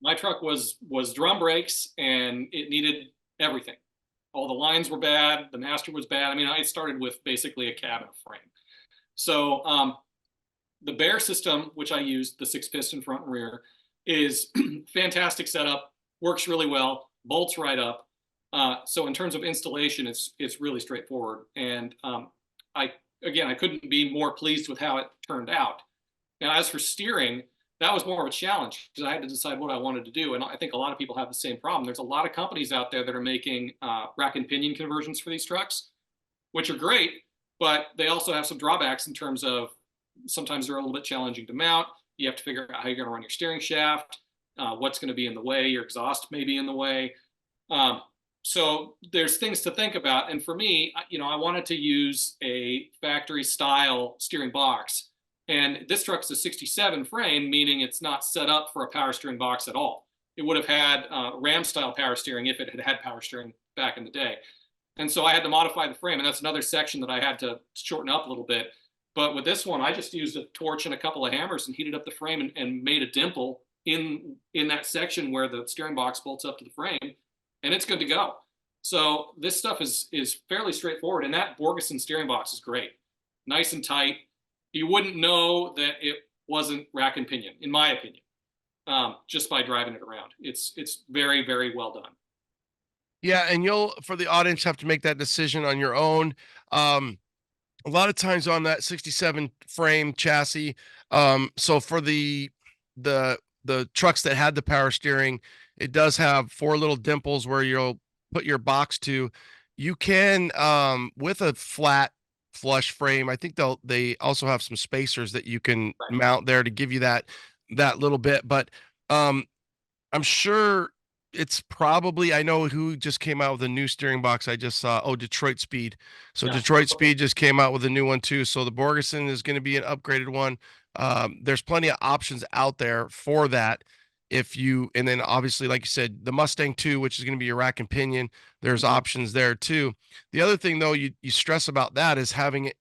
My truck was drum brakes, and it needed everything. All the lines were bad. The master was bad. I mean, I started with basically a cab and a frame. So the Bear system, which I used, the 6-piston front and rear, is fantastic setup. Works really well. Bolts right up. So in terms of installation, it's really straightforward. And I couldn't be more pleased with how it turned out. Now, as for steering, that was more of a challenge because I had to decide what I wanted to do. And I think a lot of people have the same problem. There's a lot of companies out there that are making rack and pinion conversions for these trucks, which are great, but they also have some drawbacks in terms of sometimes they're a little bit challenging to mount. You have to figure out how you're going to run your steering shaft, what's going to be in the way, your exhaust may be in the way. So there's things to think about. And for me, I wanted to use a factory style steering box. And this truck's a 67 frame, meaning it's not set up for a power steering box at all. It would have had Ram style power steering if it had had power steering back in the day. And so I had to modify the frame, and that's another section that I had to shorten up a little bit. But with this one, I just used a torch and a couple of hammers and heated up the frame and made a dimple in that section where the steering box bolts up to the frame, and it's good to go. So this stuff is fairly straightforward, and that Borgeson steering box is great. Nice and tight. You wouldn't know that it wasn't rack and pinion, in my opinion, just by driving it around. It's very, very well done. Yeah, and you'll, for the audience, have to make that decision on your own. A lot of times on that 67 frame chassis, so for the trucks that had the power steering, it does have 4 little dimples where you'll put your box to. You can, with a flat flush frame, I think they also have some spacers that you can mount there to give you that little bit. But I'm sure it's probably, I know who just came out with a new steering box I just saw. Oh, Detroit Speed. So yeah. Detroit Speed just came out with a new one too. So the Borgeson is going to be an upgraded one. There's plenty of options out there for that. And then obviously, like you said, the Mustang 2, which is going to be your rack and pinion, there's options there too. The other thing though, you stress about that is having it,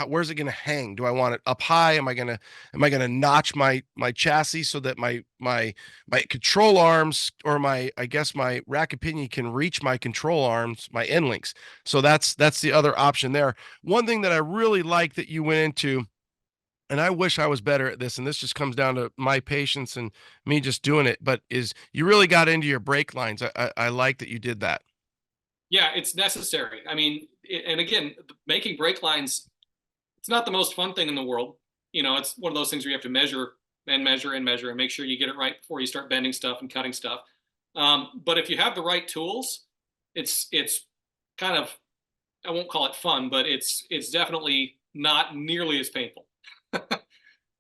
where's it going to hang? Do I want it up high? Am I going to notch my chassis so that my control arms, or my rack and pinion can reach my control arms, my end links? So that's the other option there. One thing that I really like that you went into, and I wish I was better at this, and this just comes down to my patience and me just doing it, but is you really got into your brake lines. I like that you did that. Yeah, it's necessary. I mean, and again, making brake lines, it's not the most fun thing in the world. It's one of those things where you have to measure and measure and measure and make sure you get it right before you start bending stuff and cutting stuff. But if you have the right tools, it's kind of, I won't call it fun, but it's definitely not nearly as painful.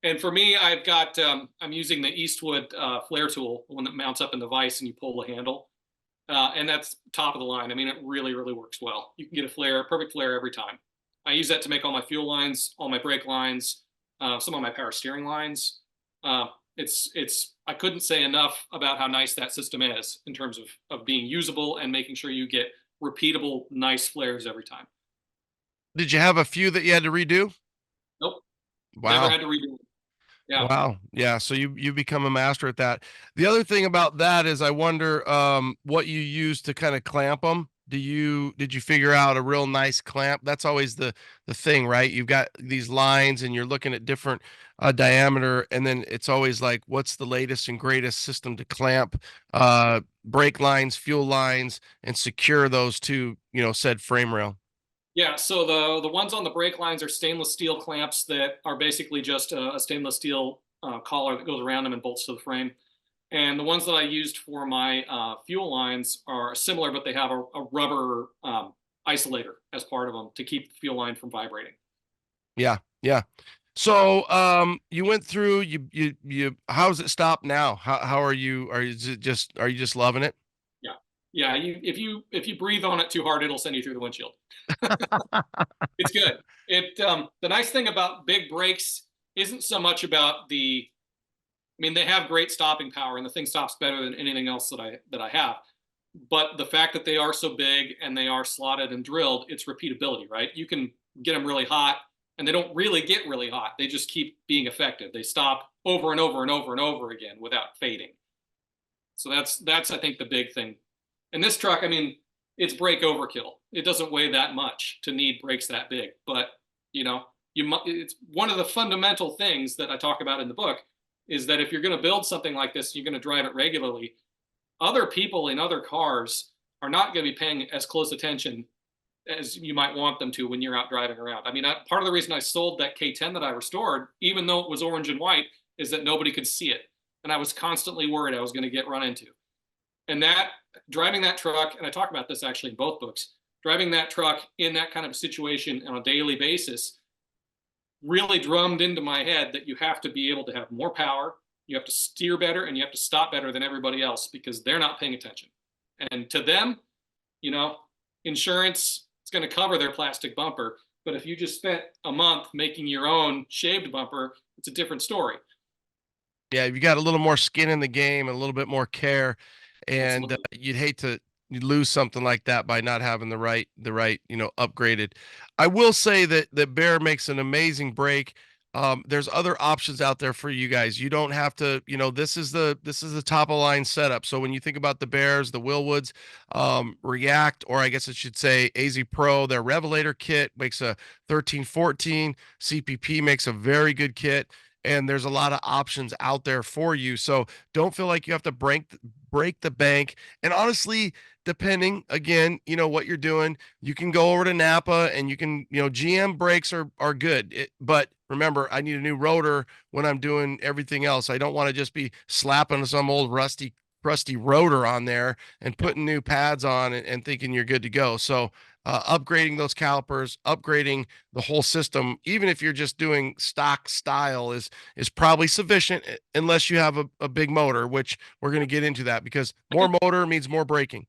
And for me, I'm using the Eastwood flare tool, the one that mounts up in the vise and you pull the handle. And that's top of the line. I mean, it really, really works well. You can get a perfect flare every time. I use that to make all my fuel lines, all my brake lines, some of my power steering lines. I couldn't say enough about how nice that system is in terms of being usable and making sure you get repeatable, nice flares every time. Did you have a few that you had to redo? Nope. Wow. Never had to redo it. Yeah. Wow. Yeah. So you become a master at that. The other thing about that is I wonder what you use to kind of clamp them. Did you figure out a real nice clamp? That's always the thing, right? You've got these lines and you're looking at different diameter, and then it's always like, what's the latest and greatest system to clamp brake lines, fuel lines, and secure those to, said frame rail? Yeah, so the ones on the brake lines are stainless steel clamps that are basically just a stainless steel collar that goes around them and bolts to the frame. And the ones that I used for my fuel lines are similar, but they have a rubber isolator as part of them to keep the fuel line from vibrating. Yeah, yeah. So you went through, you how's it stopped now? How are you just loving it? Yeah. Yeah, if you breathe on it too hard, it'll send you through the windshield. It's good. The nice thing about big brakes isn't so much about they have great stopping power and the thing stops better than anything else that I have. But the fact that they are so big and they are slotted and drilled, it's repeatability, right? You can get them really hot and they don't really get really hot. They just keep being effective. They stop over and over and over and over again without fading. So that's I think the big thing. And this truck, I mean, it's brake overkill. It doesn't weigh that much to need brakes that big, but you know, it's one of the fundamental things that I talk about in the book is that if you're going to build something like this, you're going to drive it regularly. Other people in other cars are not going to be paying as close attention as you might want them to when you're out driving around. I mean, part of the reason I sold that K10 that I restored, even though it was orange and white, is that nobody could see it. And I was constantly worried I was going to get run into. And that driving that truck, and I talk about this actually in both books, driving that truck in that kind of situation on a daily basis really drummed into my head that you have to be able to have more power, you have to steer better, and you have to stop better than everybody else because they're not paying attention. And to them, you know, insurance is going to cover their plastic bumper. But if you just spent a month making your own shaved bumper, it's a different story. Yeah, you got a little more skin in the game, and a little bit more care, and Absolutely. you'd hate to lose something like that by not having the right, upgraded. I will say that Bear makes an amazing brake. There's other options out there for you guys. You don't have to, this is the top of line setup. So when you think about the Bears, the Willwoods, React, or I guess I should say AZ Pro, their Revelator kit makes a 1314. CPP makes a very good kit, and there's a lot of options out there for you. So don't feel like you have to break the bank. And honestly, depending again, what you're doing, you can go over to Napa and you can, GM brakes are good. But remember, I need a new rotor when I'm doing everything else. I don't want to just be slapping some old rusty rotor on there and putting new pads on and thinking you're good to go. So upgrading those calipers, upgrading the whole system, even if you're just doing stock style, is probably sufficient unless you have a big motor, which we're going to get into that because more motor means more braking.